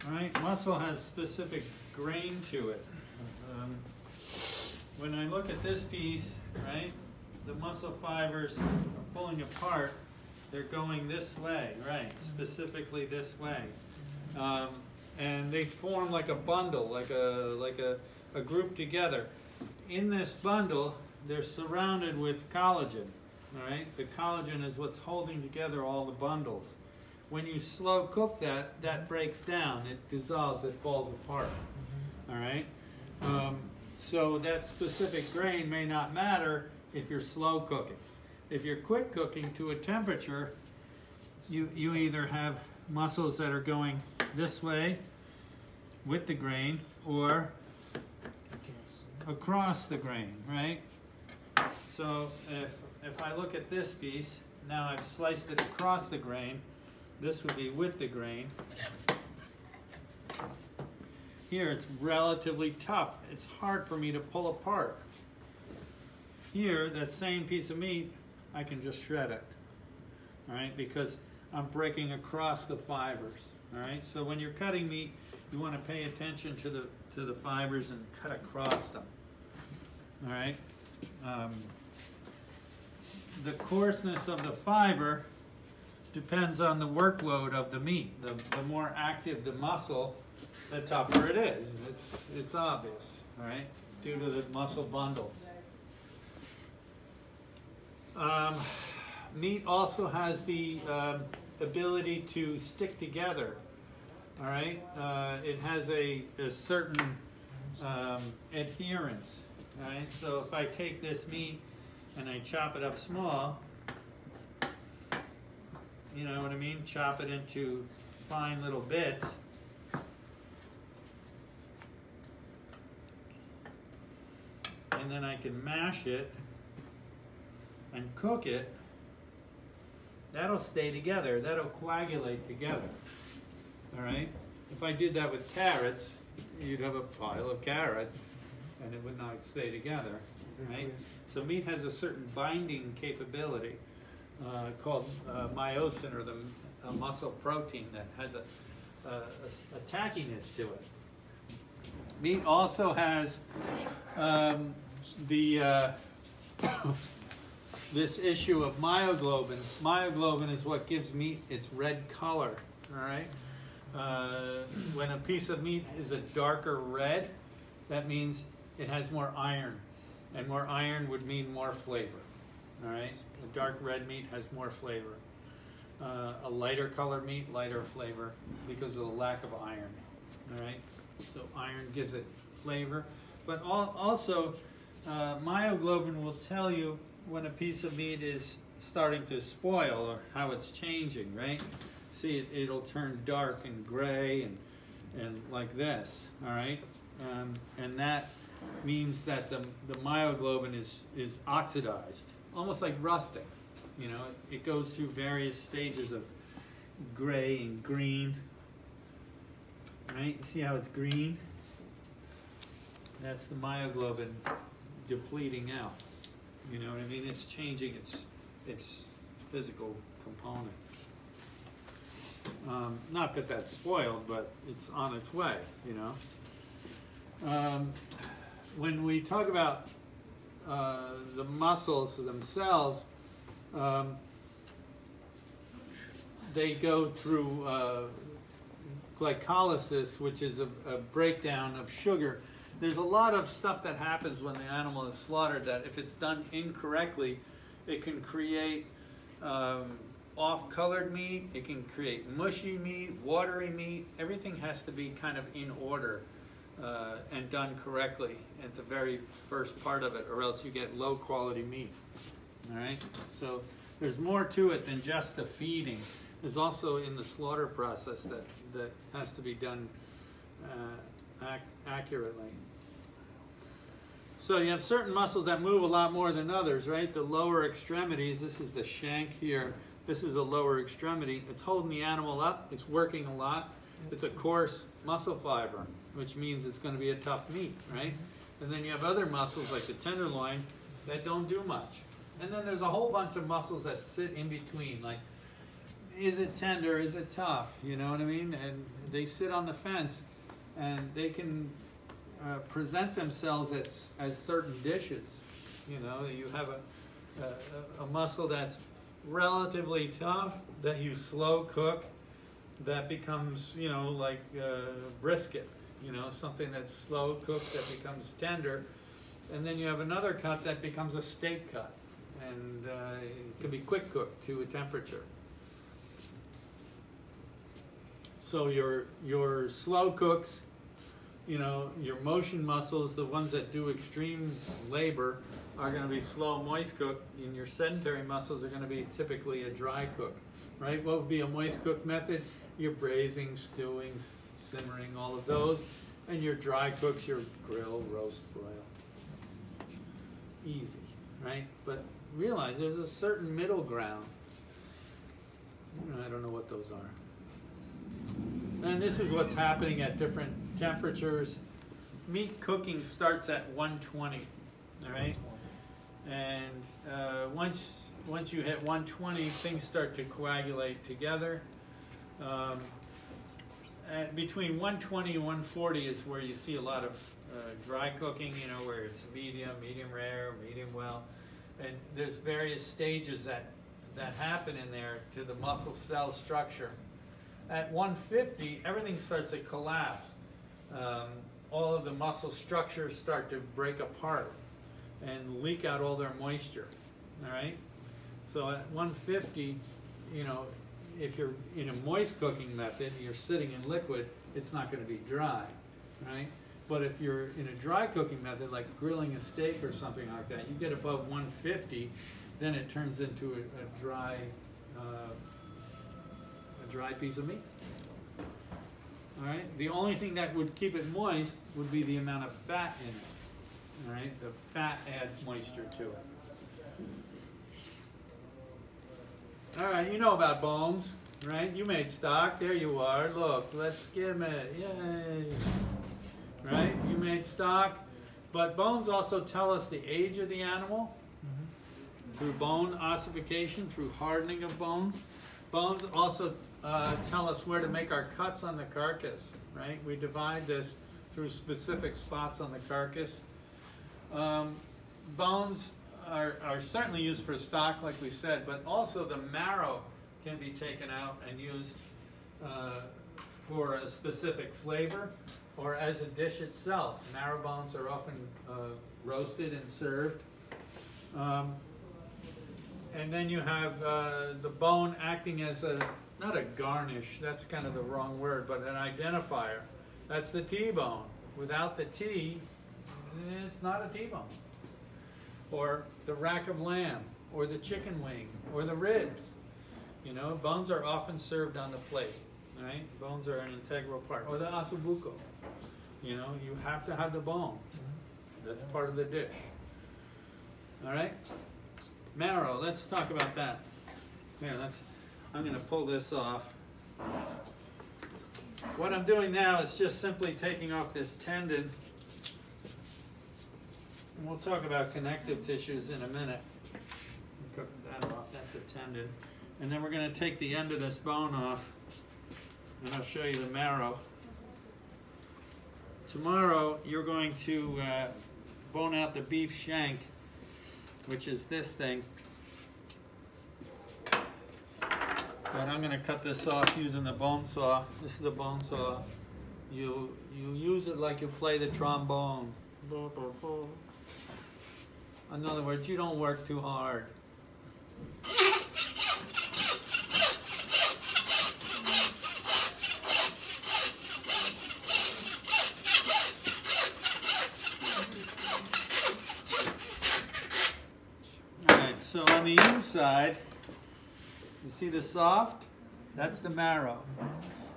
right? Muscle has specific grain to it. When I look at this piece, right, the muscle fibers are pulling apart. They're going this way, right, specifically this way. And they form like a bundle, like a group together. In this bundle, they're surrounded with collagen, all right? The collagen is what's holding together all the bundles. When you slow cook that, that breaks down. It dissolves, it falls apart, all right? So that specific grain may not matter if you're slow cooking. If you're quick cooking to a temperature, you either have muscles that are going this way with the grain or across the grain, right? So if I look at this piece, now I've sliced it across the grain. This would be with the grain. Here it's relatively tough. It's hard for me to pull apart. Here, that same piece of meat, I can just shred it, all right? Because I'm breaking across the fibers, all right? So when you're cutting meat, you want to pay attention to the fibers and cut across them, all right? The coarseness of the fiber depends on the workload of the meat. The more active the muscle, the tougher it is. It's obvious, all right, due to the muscle bundles. Meat also has the ability to stick together, all right? It has a certain adherence, all right? So if I take this meat and I chop it up small, you know what I mean? Chop it into fine little bits. And then I can mash it and cook it. That'll stay together. That'll coagulate together. All right? If I did that with carrots, you'd have a pile of carrots and it would not stay together. Right? So meat has a certain binding capability called myosin, or the muscle protein, that has a tackiness to it. Meat also has this issue of myoglobin. Myoglobin is what gives meat its red color, all right? When a piece of meat is a darker red, that means it has more iron, and more iron would mean more flavor, all right? A dark red meat has more flavor. A lighter color meat, lighter flavor, because of the lack of iron, all right? So iron gives it flavor, but also myoglobin will tell you when a piece of meat is starting to spoil or how it's changing, right? See, it'll turn dark and gray and like this, all right? And that means that the myoglobin is oxidized, almost like rusting. You know, it goes through various stages of gray and green, right? You see how it's green? That's the myoglobin depleting out. You know what I mean? It's changing its physical component. Not that that's spoiled, but it's on its way, you know? When we talk about the muscles themselves, they go through glycolysis, which is a breakdown of sugar. There's a lot of stuff that happens when the animal is slaughtered that if it's done incorrectly, it can create off-colored meat, it can create mushy meat, watery meat. Everything has to be kind of in order and done correctly at the very first part of it, or else you get low-quality meat. All right? So there's more to it than just the feeding. There's also in the slaughter process that has to be done accurately. So you have certain muscles that move a lot more than others, right? The lower extremities, this is the shank here. This is a lower extremity. It's holding the animal up. It's working a lot. It's a coarse muscle fiber, which means it's going to be a tough meat, right? And then you have other muscles like the tenderloin that don't do much. And then there's a whole bunch of muscles that sit in between. Like is it tender, is it tough, you know what I mean? And they sit on the fence, and they can present themselves as certain dishes. You know, you have a muscle that's relatively tough that you slow cook, that becomes, you know, like brisket, you know, something that's slow cooked that becomes tender. And then you have another cut that becomes a steak cut, and it can be quick cooked to a temperature. So your slow cooks, you know, your motion muscles, the ones that do extreme labor, are going to be slow moist cook, and your sedentary muscles are going to be typically a dry cook, right? What would be a moist cook method? Your braising, stewing, simmering, all of those. And your dry cooks, your grill, roast, broil. Easy, right? But realize there's a certain middle ground. I don't know what those are. And this is what's happening at different temperatures. Meat cooking starts at 120, all right? And once you hit 120, things start to coagulate together. Between 120 and 140 is where you see a lot of dry cooking, you know, where it's medium, medium rare, medium well. And there's various stages that happen in there to the muscle cell structure. At 150, everything starts to collapse. All of the muscle structures start to break apart and leak out all their moisture, all right? So at 150, you know, if you're in a moist cooking method, you're sitting in liquid, it's not going to be dry, right? But if you're in a dry cooking method, like grilling a steak or something like that, you get above 150, then it turns into a dry piece of meat. All right. The only thing that would keep it moist would be the amount of fat in it. All right. The fat adds moisture to it. All right. You know about bones, right? You made stock. There you are. Look, let's skim it. Yay. Right? You made stock. But bones also tell us the age of the animal through bone ossification, through hardening of bones. Bones also tell us where to make our cuts on the carcass, right? We divide this through specific spots on the carcass. Bones are certainly used for stock, like we said, but also the marrow can be taken out and used for a specific flavor or as a dish itself. Marrow bones are often roasted and served. And then you have the bone acting as not a garnish, that's kind of the wrong word, but an identifier. That's the T-bone. Without the T, it's not a T-bone. Or the rack of lamb, or the chicken wing, or the ribs. You know, bones are often served on the plate, right? Bones are an integral part. Or the ossobuco. You know, you have to have the bone. That's part of the dish. All right? Marrow, let's talk about that. Here, I'm going to pull this off. What I'm doing now is just simply taking off this tendon. And we'll talk about connective tissues in a minute. Cut that off, that's a tendon. And then we're going to take the end of this bone off, and I'll show you the marrow. Tomorrow, you're going to bone out the beef shank, which is this thing. But I'm going to cut this off using the bone saw. This is the bone saw. You use it like you play the trombone. In other words, you don't work too hard. Alright, so on the inside, you see the soft? That's the marrow.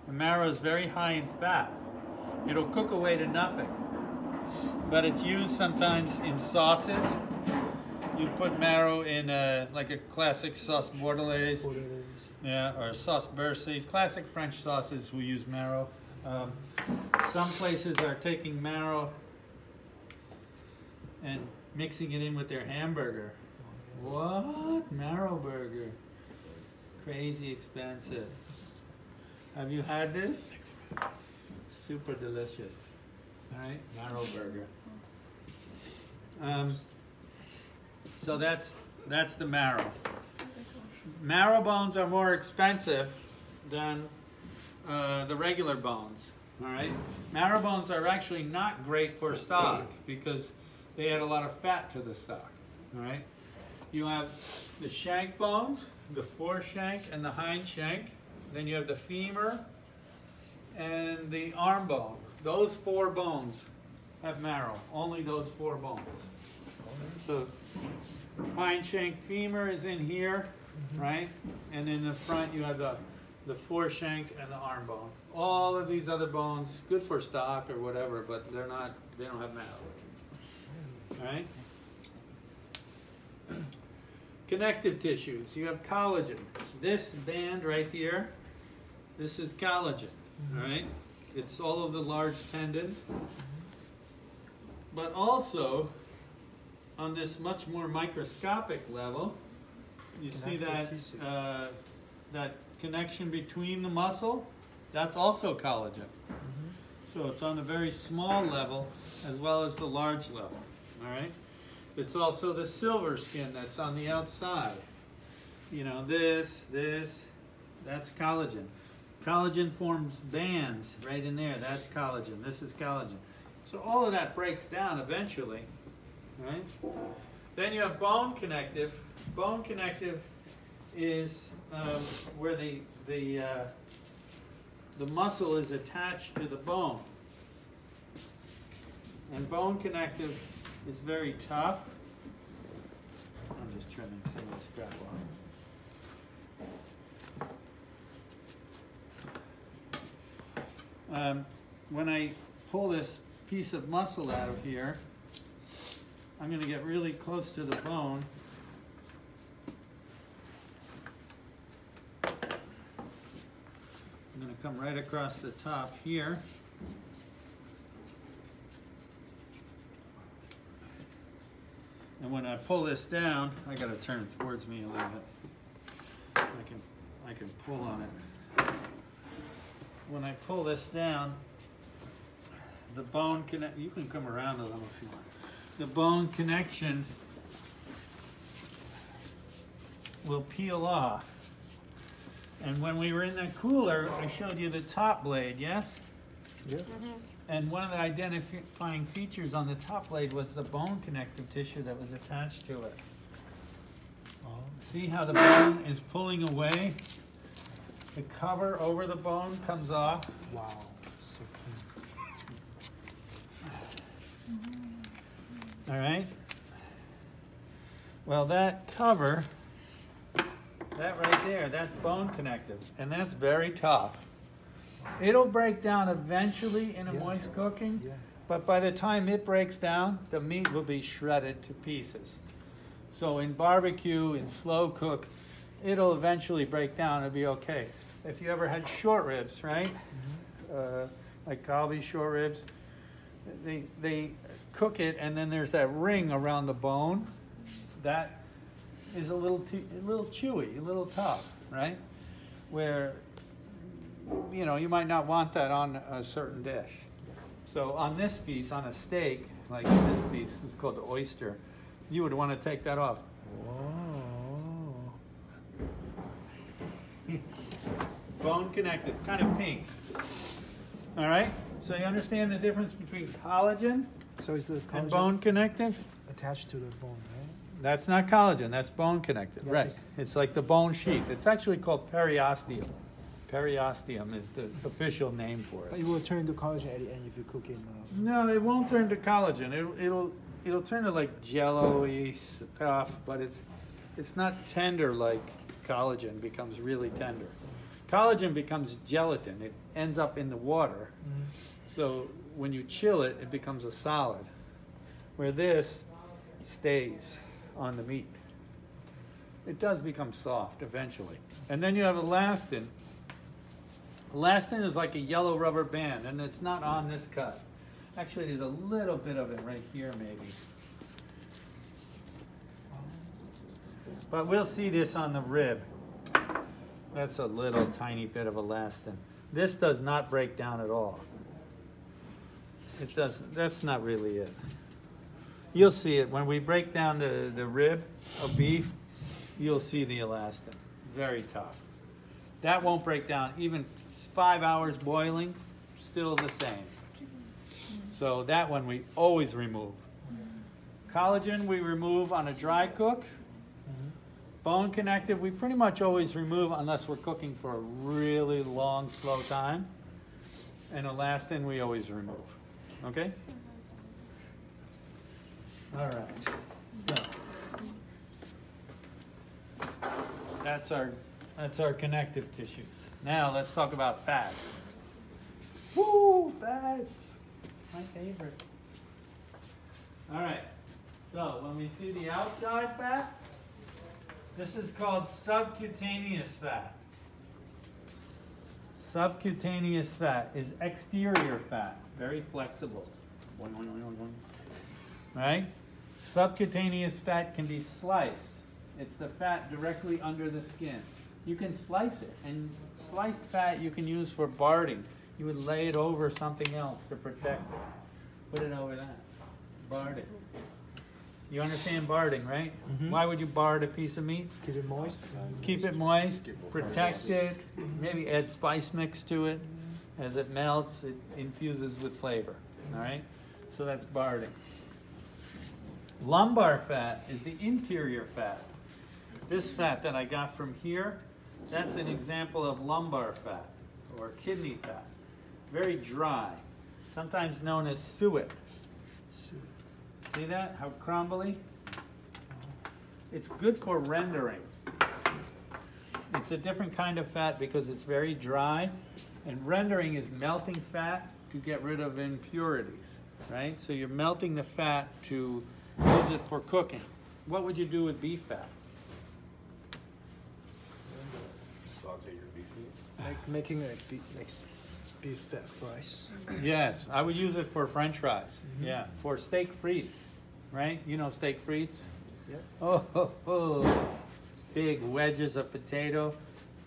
The marrow is very high in fat. It'll cook away to nothing. But it's used sometimes in sauces. You put marrow in like a classic sauce bordelaise. Yeah, or sauce bercy. Classic French sauces will use marrow. Some places are taking marrow and mixing it in with their hamburger. What? Marrow burger. crazy expensive. Have you had this? Super delicious. All right, marrow burger. So that's the marrow. Marrow bones are more expensive than the regular bones. All right, marrow bones are actually not great for stock because they add a lot of fat to the stock. All right, you have the shank bones, the foreshank and the hind shank. Then you have the femur and the arm bone. Those 4 bones have marrow. Only those 4 bones. So hind shank femur is in here, right? And in the front you have the foreshank and the arm bone. All of these other bones, good for stock or whatever, but they don't have marrow. All right? Connective tissues. You have collagen. This band right here, this is collagen. All right? It's all of the large tendons. But also, on this much more microscopic level, you see that that connection between the muscle, that's also collagen. So it's on the very small level as well as the large level. All right? It's also the silver skin that's on the outside. You know, this, that's collagen. Collagen forms bands right in there. That's collagen. This is collagen. So all of that breaks down eventually, right? Then you have bone connective. Bone connective is where the muscle is attached to the bone. And bone connective is very tough. I'm just trimming some of this crap off. When I pull this piece of muscle out of here, I'm going to get really close to the bone. I'm going to come right across the top here. And when I pull this down, I got to turn it towards me a little bit. I can pull on it. When I pull this down, the bone connect. You can come around a little if you want. The bone connection will peel off. And when we were in the cooler, I showed you the top blade, yes? Yeah. And one of the identifying features on the top blade was the bone connective tissue that was attached to it. See how the bone is pulling away? The cover over the bone comes off. Wow, so clean. All right. Well, that cover, that right there, that's bone connective, and that's very tough. It'll break down eventually in a moist cooking, but by the time it breaks down, the meat will be shredded to pieces. So in barbecue, in slow cook, it'll eventually break down. It'll be okay. If you ever had short ribs, right? Like Galbi short ribs, they cook it, and then there's that ring around the bone. That is a little chewy, a little tough, right? Where, you know, you might not want that on a certain dish. So on this piece, on a steak, like this piece is called the oyster, you would want to take that off. Whoa. Bone connective, kind of pink. All right? So you understand the difference between collagen So is the and collagen bone connective? attached to the bone, right? That's not collagen, that's bone connective. Yeah, Right. It's like the bone sheath. It's actually called periosteum. Periosteum is the official name for But it. it will turn into collagen at the end if you cook it. No, it won't turn to collagen. It'll turn to like jello-y stuff, but it's not tender like collagen becomes really tender. Collagen becomes gelatin. It ends up in the water. So when you chill it, it becomes a solid. Where this stays on the meat. It does become soft eventually. And then you have elastin. Elastin is like a yellow rubber band, and it's not on this cut. Actually, there's a little bit of it right here, maybe. But we'll see this on the rib. That's a little tiny bit of elastin. This does not break down at all. It doesn't, that's not really it. You'll see it when we break down the rib of beef, you'll see the elastin. Very tough. That won't break down. Even 5 hours boiling, still the same. So that one we always remove. Collagen we remove on a dry cook. Bone connective we pretty much always remove unless we're cooking for a really long, slow time. And elastin we always remove. Okay? All right. So that's our connective tissues. Now let's talk about fats. Woo, fats! My favorite. All right. So when we see the outside fat, this is called subcutaneous fat. Subcutaneous fat is exterior fat, very flexible. Right? Subcutaneous fat can be sliced. It's the fat directly under the skin. You can slice it, and sliced fat you can use for barding. You would lay it over something else to protect it. Put it over that. Bard it. You understand barding, right? Mm-hmm. Why would you bard a piece of meat? Keep it moist. Keep it moist, protect it, maybe add spice mix to it. As it melts, it infuses with flavor, all right? So that's barding. Lumbar fat is the interior fat. This fat that I got from here, that's an example of lumbar fat or kidney fat. Very dry, sometimes known as suet. See that, how crumbly? It's good for rendering. It's a different kind of fat because it's very dry, and rendering is melting fat to get rid of impurities, right? So you're melting the fat to use it for cooking. What would you do with beef fat? Saute your beef meat. Like making a beef fat fries. Yes, I would use it for French fries. Yeah, for steak frites, right? You know steak frites? Yep. Oh. Big wedges of potato,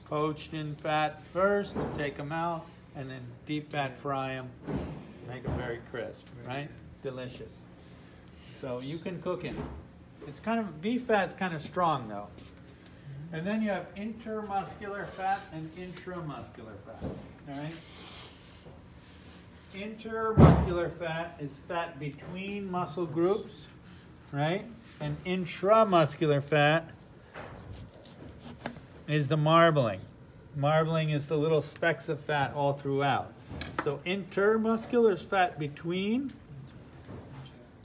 poached in fat first, take them out, and then deep fat fry them, make them very crisp, right? Delicious. So you can cook in it. It's kind of, beef fat's kind of strong though. And then you have intermuscular fat and intramuscular fat, all right? Intermuscular fat is fat between muscle groups, right? And intramuscular fat is the marbling. Marbling is the little specks of fat all throughout. So intermuscular is fat between,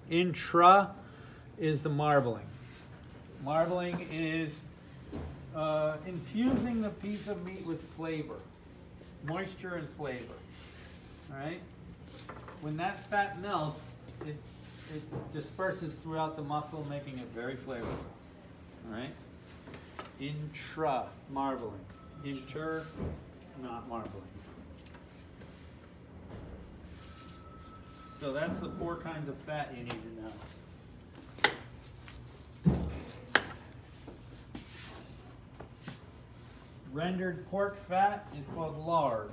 intra is the marbling. Marbling is infusing the piece of meat with flavor, moisture and flavor, all right? When that fat melts, it disperses throughout the muscle, making it very flavorful, all right? Intra, marbling. Inter, not marbling. So that's the 4 kinds of fat you need to know. Rendered pork fat is called lard.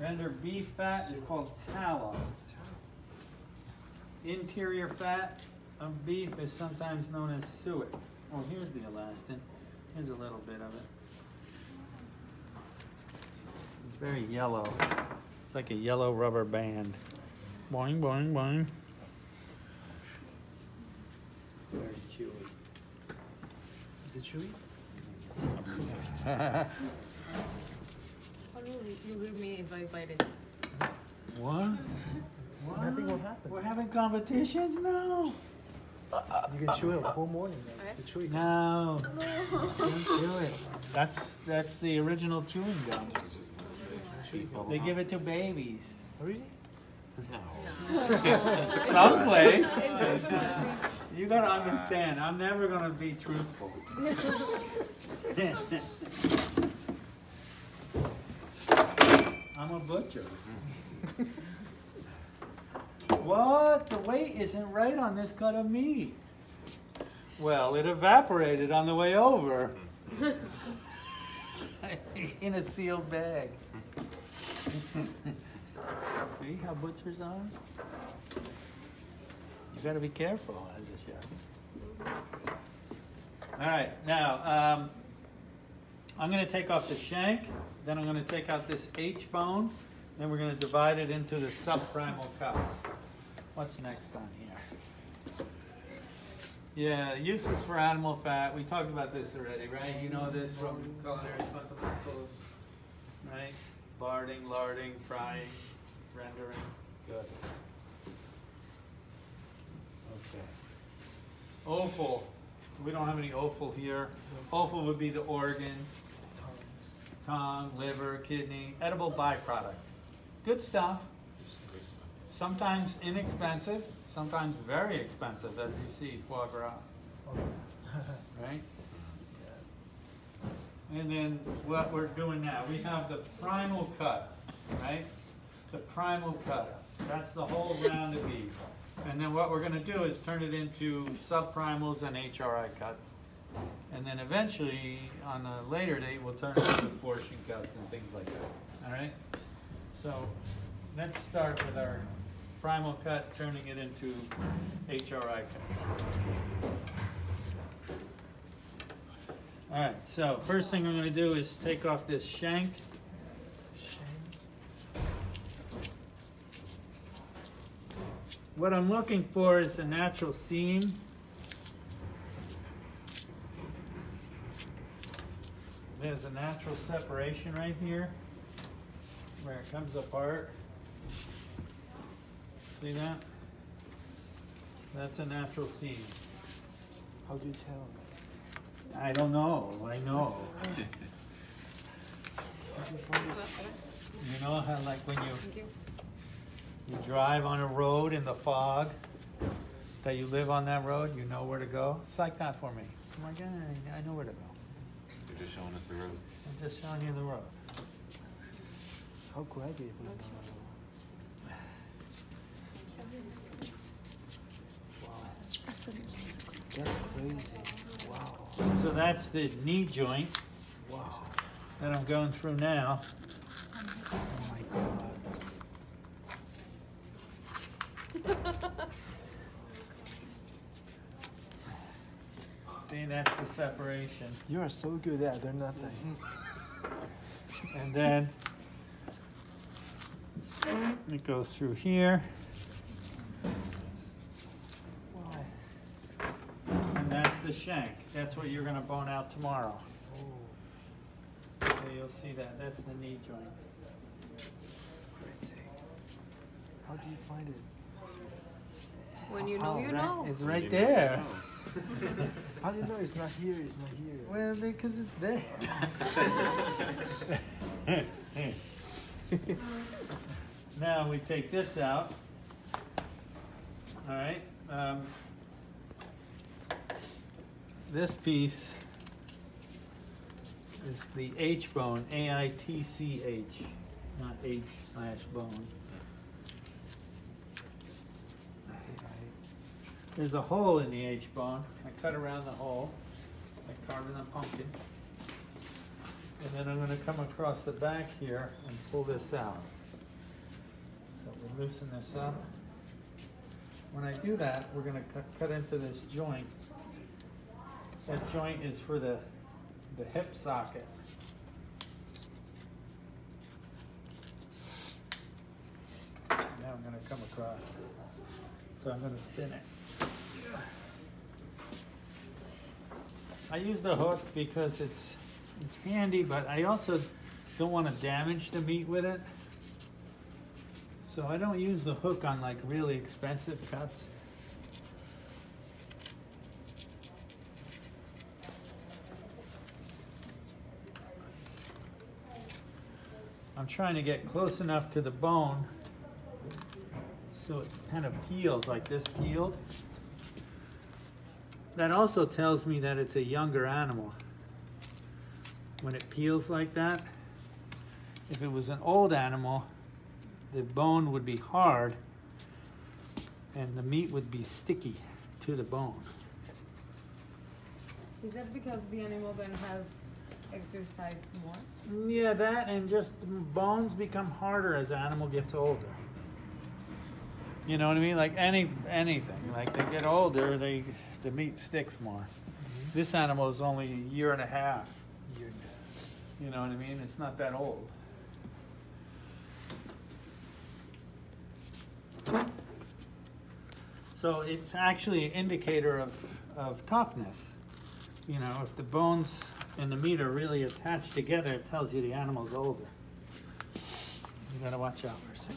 Rendered beef fat is called tallow. Interior fat of beef is sometimes known as suet. Oh, here's the elastin. Here's a little bit of it. It's very yellow. It's like a yellow rubber band. Boing, boing, boing. Very chewy. Is it chewy? What will you give me if I bite it? What? What? Nothing will happen. We're having competitions now. You can chew it the whole morning. The chewy. No. Don't do it. That's the original chewing gum. I was just gonna say, beef bubble They gum. give it to babies. Oh, really? No. Someplace. You gotta understand, I'm never gonna be truthful. I'm a butcher. What? The weight isn't right on this cut of meat. Well, it evaporated on the way over. in a sealed bag. See how butchers are? You gotta be careful as a chef. All right, now I'm gonna take off the shank, then I'm gonna take out this H bone, then we're gonna divide it into the subprimal cuts. What's next on here? Yeah, uses for animal fat. We talked about this already, right? You know this from culinary fundamentals, right? Larding, frying, rendering. Good. Okay. Offal. We don't have any offal here. Offal would be the organs, tongue, liver, kidney, edible byproduct. Good stuff. Sometimes inexpensive, sometimes very expensive, as you see, foie gras. Right? And then what we're doing now, we have the primal cut, right? The primal cut. That's the whole round of beef. And then what we're going to do is turn it into subprimals and HRI cuts. And then eventually, on a later date, we'll turn it into portion cuts and things like that. All right? So let's start with our primal cut, turning it into HRI cuts. All right, so first thing I'm going to do is take off this shank. What I'm looking for is a natural seam. There's a natural separation right here where it comes apart. See that? That's a natural seam. How do you tell? I don't know. I know. How do you find this? You know how, like, when Thank you. you drive on a road in the fog, that you live on that road, you know where to go? It's like that for me. I'm like, I know where to go. You're just showing us the road. I'm just showing you the road. How grabby? That's crazy. Wow. So that's the knee joint Wow. that I'm going through now. Oh my God. See, that's the separation. You are so good at they're nothing. And then it goes through here. Wow. And that's the shank. That's what you're going to bone out tomorrow. Oh, So you'll see that. That's the knee joint. that's crazy. How do you find it? When you know, you Right? know. It's right there. How do you know it's not here? It's not here. Well, because it's there. Now we take this out. All right. This piece is the H bone, AITCH, not H/bone. There's a hole in the H bone. I cut around the hole, like carving a pumpkin. And then I'm going to come across the back here and pull this out. So we loosen this up. When I do that, we're going to cut into this joint. That joint is for the hip socket. Now I'm going to come across. So I'm going to spin it. I use the hook because it's handy, but I also don't want to damage the meat with it. So I don't use the hook on like really expensive cuts. I'm trying to get close enough to the bone so it kind of peels like this peeled. That also tells me that it's a younger animal. When it peels like that, if it was an old animal, the bone would be hard and the meat would be sticky to the bone. Is that because the animal then has exercise more? Yeah, that and just bones become harder as the animal gets older. You know what I mean? Like anything. Like they get older, the meat sticks more. This animal is only a year and a half. You know what I mean? It's not that old. So it's actually an indicator of toughness. You know, if the bones and the meat are really attached together, it tells you the animal's older. You gotta watch out for a second.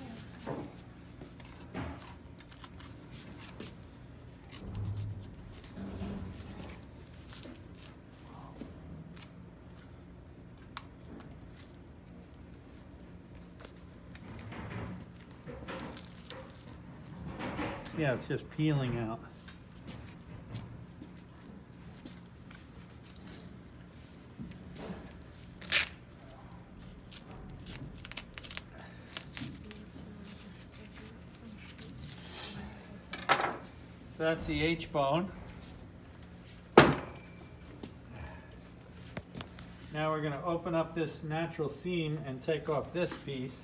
Yeah, it's just peeling out. So that's the H bone. Now we're going to open up this natural seam and take off this piece.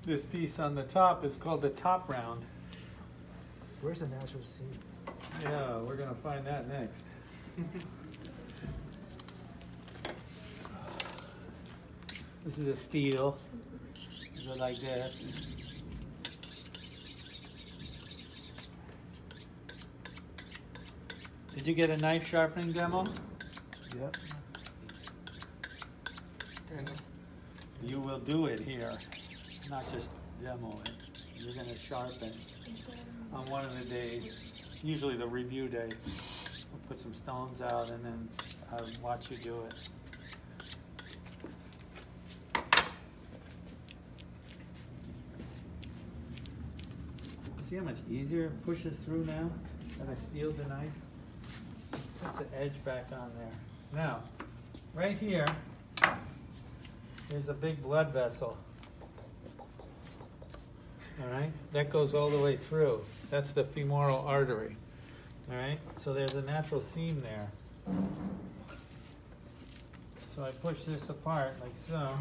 This piece on the top is called the top round. Where's the natural seam? Yeah, we're gonna find that next. This is a steel. It goes like this. Did you get a knife sharpening demo? Yep. You will do it here, not just demo it. You're gonna sharpen on one of the days, usually the review day. We'll put some stones out and then I'll watch you do it. See how much easier it pushes through now that I steeled the knife? Puts the edge back on there. Now, right here, there's a big blood vessel. All right, that goes all the way through. That's the femoral artery. All right, so there's a natural seam there. So I push this apart like so.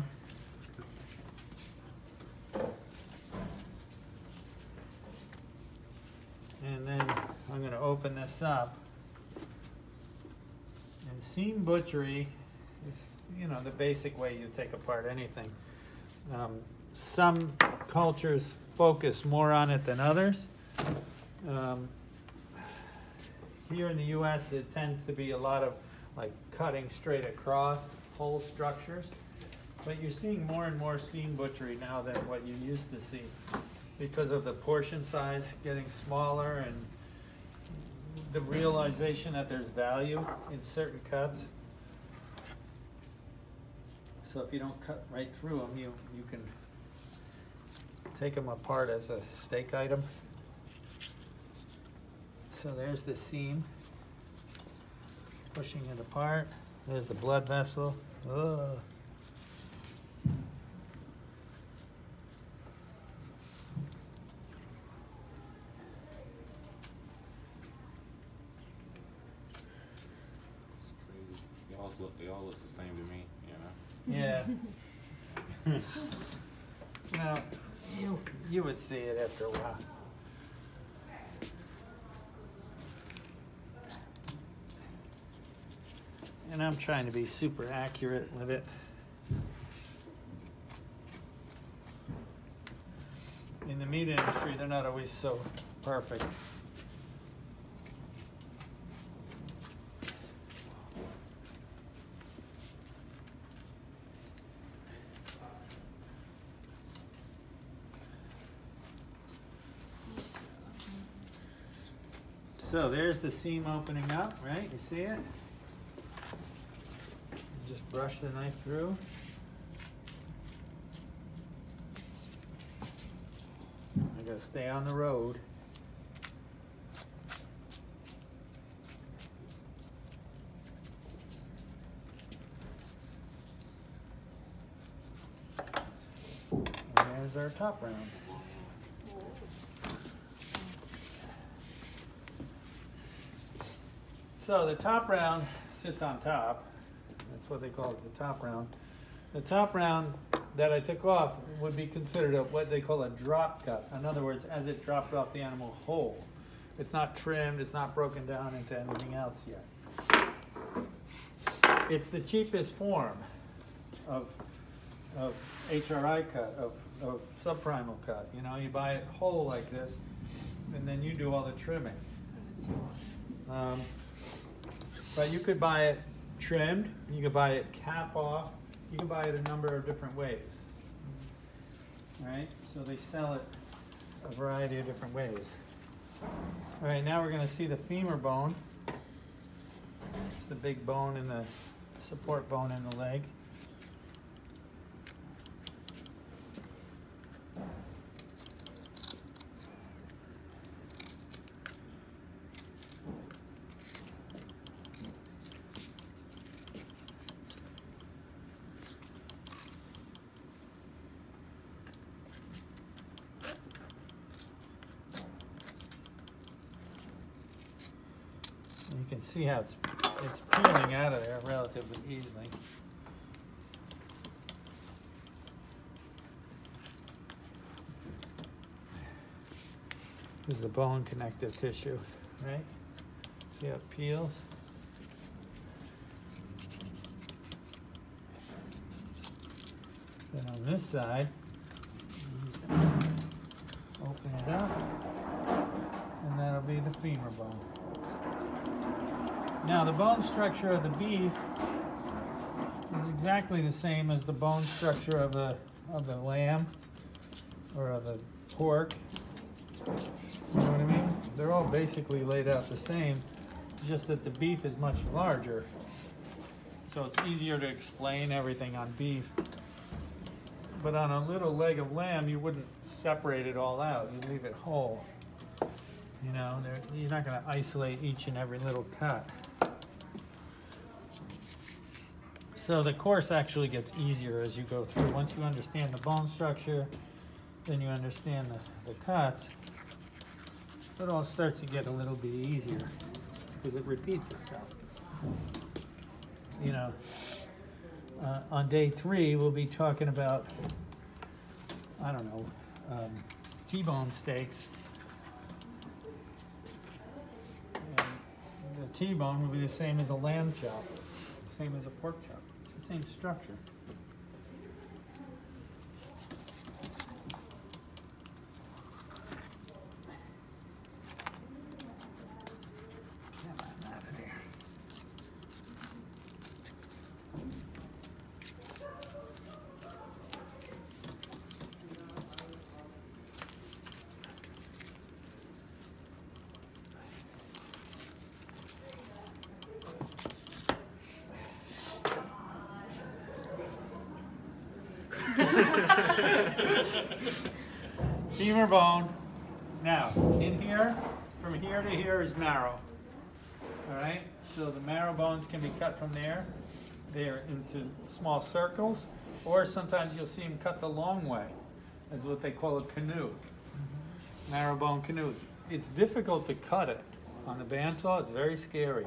And then I'm going to open this up. And seam butchery is, you know, the basic way you take apart anything. Some cultures focus more on it than others. Here in the U.S., it tends to be a lot of like cutting straight across whole structures. But you're seeing more and more seam butchery now than what you used to see because of the portion size getting smaller and the realization that there's value in certain cuts. So if you don't cut right through them, you can take them apart as a steak item. So there's the seam, pushing it apart. There's the blood vessel. Ugh. They all look the same to me, you know? Yeah. Well, you would see it after a while. And I'm trying to be super accurate with it. In the meat industry, they're not always so perfect. So there's the seam opening up, right? You see it? Just brush the knife through. I gotta stay on the road. And there's our top round. So the top round sits on top. That's what they call it, the top round. The top round that I took off would be considered what they call a drop cut. In other words, as it dropped off the animal whole. It's not trimmed, it's not broken down into anything else yet. It's the cheapest form of HRI cut, of subprimal cut. You know, you buy it whole like this, and then you do all the trimming. But you could buy it trimmed, you could buy it cap off, you can buy it a number of different ways. All right, so they sell it a variety of different ways. All right, now we're going to see the femur bone. It's the big bone in the support bone in the leg. You can see how it's peeling out of there relatively easily. This is the bone connective tissue, right? See how it peels? Then on this side, open it up, and that'll be the femur bone. Now, the bone structure of the beef is exactly the same as the bone structure of the lamb or of the pork. You know what I mean? They're all basically laid out the same, just that the beef is much larger. So it's easier to explain everything on beef. But on a little leg of lamb, you wouldn't separate it all out. You'd leave it whole. You know, you're not going to isolate each and every little cut. So the course actually gets easier as you go through. Once you understand the bone structure, then you understand the cuts, it all starts to get a little bit easier because it repeats itself. You know, on day 3, we'll be talking about, I don't know, T-bone steaks. And the T-bone will be the same as a lamb chop, same as a pork chop. It's the same structure. Get out of there. Femur bone. Now, in here, from here to here is marrow. All right? So the marrow bones can be cut from there. They're into small circles, or sometimes you'll see them cut the long way, as what they call a canoe. Marrow bone canoes. It's difficult to cut it on the bandsaw. It's very scary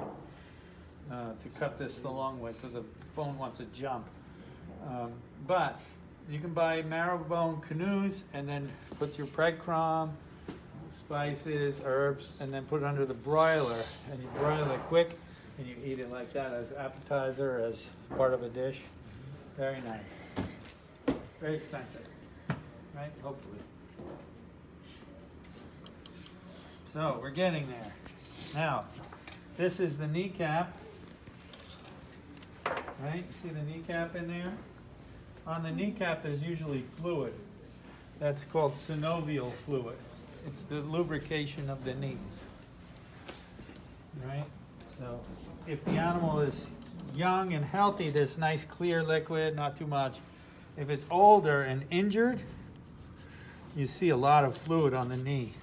to cut this the long way because the bone wants to jump. But you can buy marrow bone canoes and then put your breadcrumb, spices, herbs, and then put it under the broiler, and you broil it quick, and you eat it like that as appetizer, as part of a dish. Very nice. Very expensive, right? Hopefully. So we're getting there. Now, this is the kneecap, right? See the kneecap in there? On the kneecap, there's usually fluid. That's called synovial fluid. It's the lubrication of the knees, right? So if the animal is young and healthy, there's nice clear liquid, not too much. If it's older and injured, you see a lot of fluid on the knee.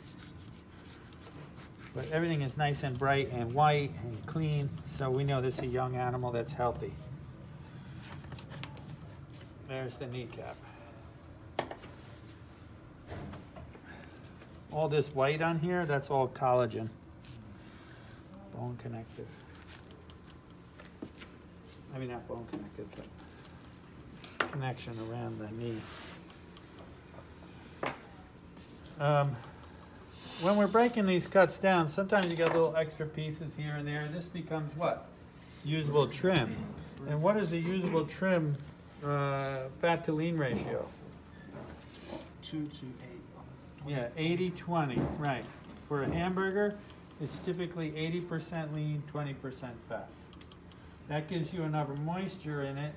But everything is nice and bright and white and clean, so we know this is a young animal that's healthy. There's the kneecap. All this white on here, that's all collagen. Bone connective. I mean, not bone connective, but connection around the knee. When we're breaking these cuts down, sometimes you get little extra pieces here and there. This becomes what? Usable trim. And what is the usable trim fat to lean ratio? 2 to 8. Yeah, 80-20, right. For a hamburger, it's typically 80% lean, 20% fat. That gives you enough moisture in it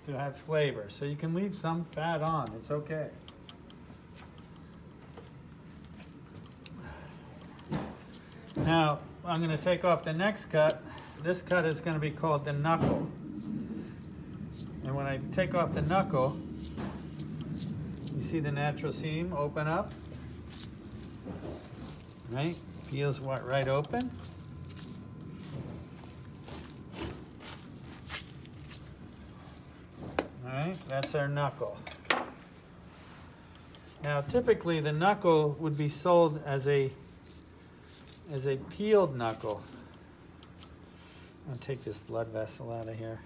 to have flavor. So you can leave some fat on, it's okay. Now, I'm going to take off the next cut. This cut is going to be called the knuckle. And when I take off the knuckle, you see the natural seam open up, right? Feels right open. All right, that's our knuckle. Now, typically the knuckle would be sold as a peeled knuckle. I'll take this blood vessel out of here.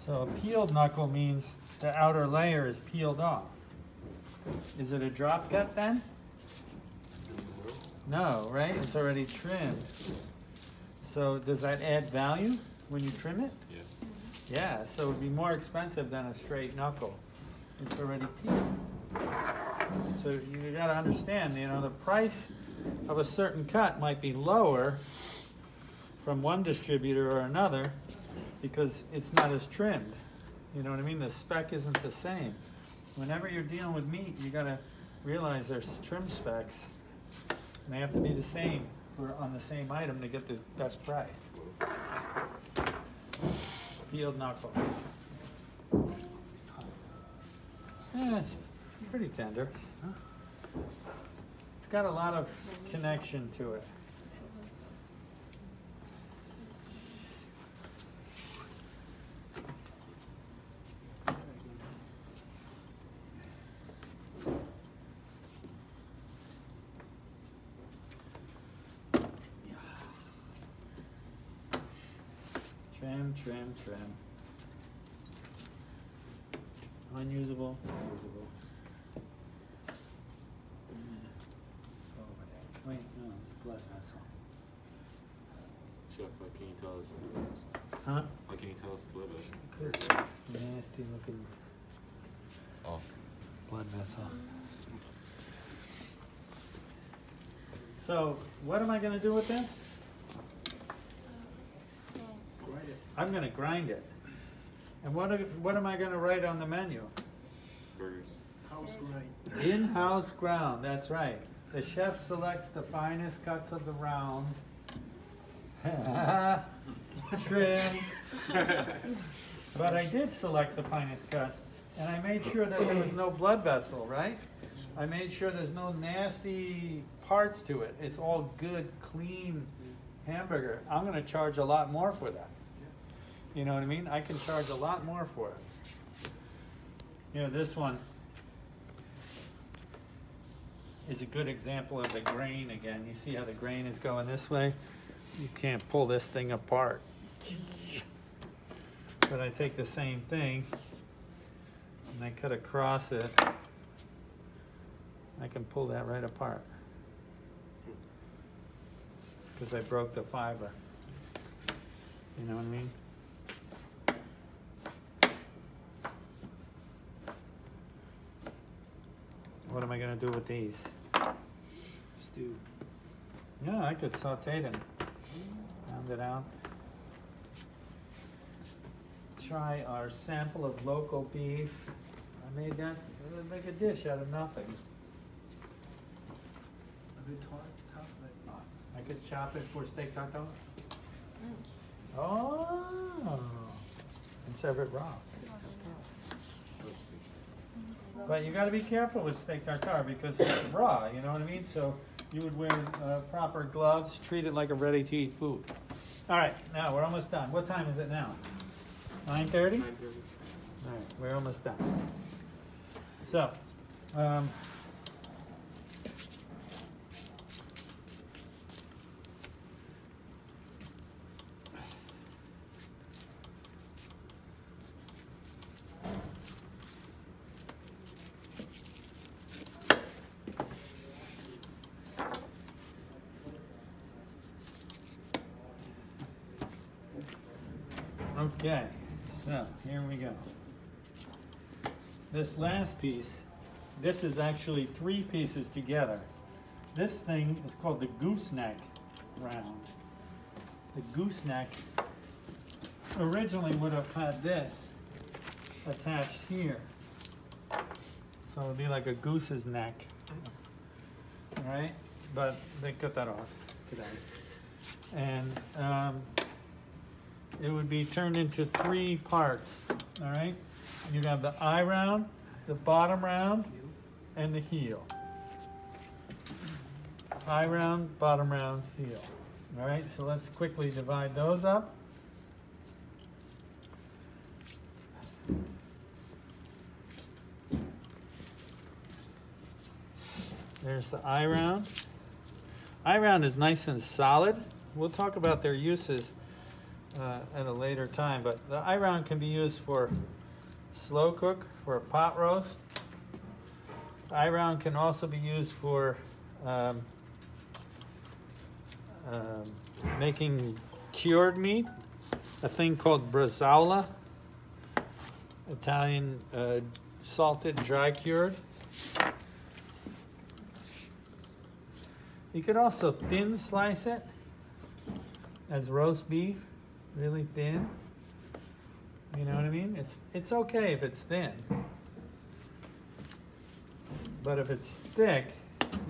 So a peeled knuckle means the outer layer is peeled off. Is it a drop cut then? No, right? It's already trimmed. So does that add value when you trim it? Yes. Yeah, so it would be more expensive than a straight knuckle. It's already peeled. So you got to understand, you know, the price of a certain cut might be lower from one distributor or another because it's not as trimmed. You know what I mean? The spec isn't the same. Whenever you're dealing with meat, you got to realize there's trim specs, and they have to be the same on the same item to get the best price. Peeled knuckle. Yeah, it's pretty tender. It's got a lot of connection to it. Trim, trim, trim. Unusable, usable. Over there. Wait, no, it's blood vessel. Chef, why can you tell us the blood vessel? Huh? Why can you tell us the blood vessel? Because it's nasty looking Oh. blood vessel. So, what am I going to do with this? Grind it. I'm going to grind it. And what am I going to write on the menu? Burgers. House grind. In-house ground, that's right. The chef selects the finest cuts of the round. Trim. But I did select the finest cuts, and I made sure that there was no blood vessel, right? I made sure there's no nasty parts to it. It's all good, clean hamburger. I'm going to charge a lot more for that. You know what I mean? I can charge a lot more for it. You know, this one is a good example of the grain again. You see how the grain is going this way? You can't pull this thing apart. But I take the same thing and I cut across it. I can pull that right apart because I broke the fiber. You know what I mean? What am I going to do with these? Stew. Yeah, I could saute them. Pound it out. Try our sample of local beef. I made that like a dish out of nothing. A bit tough, but I could chop it for steak tartare. Oh, and serve it raw. But you got to be careful with steak tartare because it's raw, you know what I mean? So you would wear proper gloves, treat it like a ready-to-eat food. All right, now we're almost done. What time is it now? 9:30? 9:30. All right, we're almost done. So, okay, so here we go. This last piece, this is actually 3 pieces together. This thing is called the gooseneck round. The gooseneck originally would have had this attached here. So it would be like a goose's neck. All right? But they cut that off today. And it would be turned into 3 parts. All right? You'd have the eye round, the bottom round, and the heel. Eye round, bottom round, heel. All right, so let's quickly divide those up. There's the eye round. Eye round is nice and solid. We'll talk about their uses at a later time, but the eye round can be used for slow cook, for a pot roast. Eye round can also be used for making cured meat, a thing called bresaola, Italian salted dry cured. You could also thin slice it as roast beef, really thin. You know what I mean? It's okay if it's thin. But if it's thick,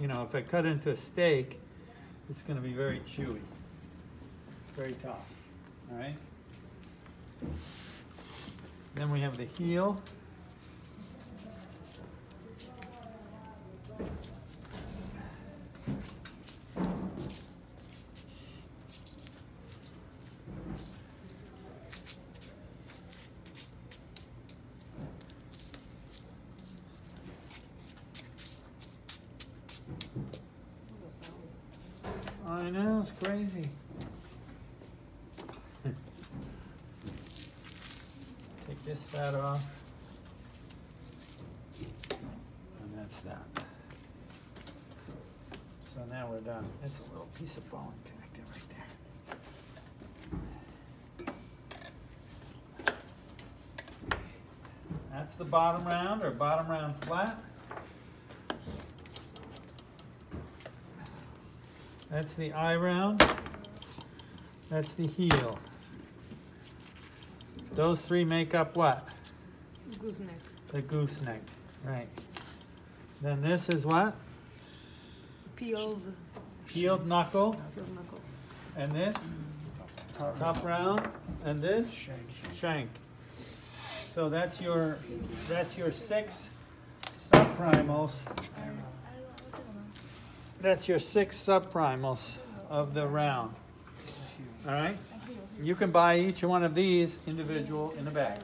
you know, if I cut into a steak, it's going to be very chewy, very tough. All right? Then we have the heel. I know, it's crazy. Take this fat off. And that's that. So now we're done. It's a little piece of bone connected right there. That's the bottom round, or bottom round flat. That's the eye round. That's the heel. Those 3 make up what? Gooseneck. The gooseneck, right. Then this is what? Peeled Knuckle. knuckle. And this? Top round. And this? Shank. So that's your 6 subprimals. That's your 6 subprimals of the round. All right? You can buy each one of these individual in a bag.